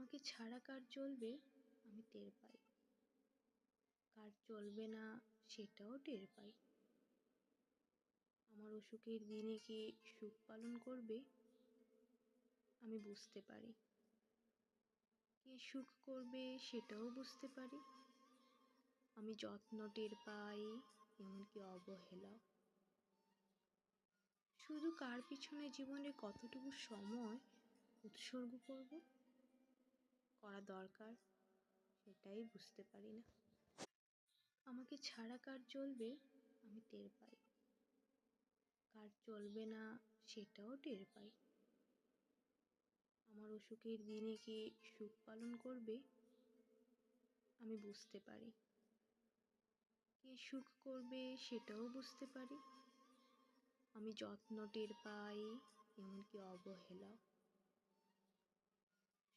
আমাকে ছাড়া কার চলবে আমি টের পাই, কার চলবে না সেটাও টের পাই। আমার অসুখের দিনে কে সুখ পালন করবে আমি বুঝতে পারি, কে সুখ করবে সেটাও বুঝতে পারি। আমি যত্ন টের পাই, এমনকি অবহেলাও। শুধু কার পিছনে জীবনে কতটুকু সময় উৎসর্গ করব, করা দরকার সেটাই বুঝতে পারি না। আমাকে ছাড়া কার চলবে আমি টের পাই, কার চলবে না সেটাও টের পাই। আমার অসুখের দিনে কে সুখ পালন করবে আমি বুঝতে পারি, কে সুখ করবে সেটাও বুঝতে পারি। আমি যত্ন টের পাই, এমনকি অবহেলাও।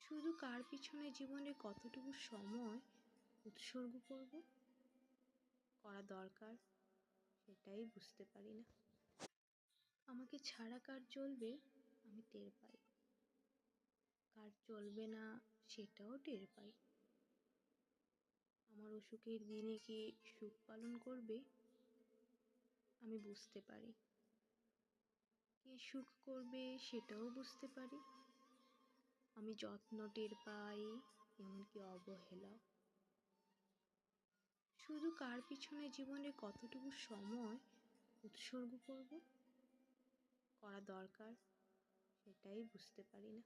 শুধু কার পিছনে জীবনে কতটুকু সময় উৎসর্গ করব, করা দরকার সেটাই বুঝতে পারি না। আমাকে ছাড়া কার চলবে আমি টের পাই, কার চলবে না সেটাও টের পাই। আমার অসুখের দিনে কে সুখ পালন করবে আমি বুঝতে পারি, কে সুখ করবে সেটাও বুঝতে পারি। আমি যত্ন টের পাই, এমনকি অবহেলাও। শুধু কার পিছনে জীবনে কতটুকু সময় উৎসর্গ করব, করা দরকার সেটাই বুঝতে পারি না।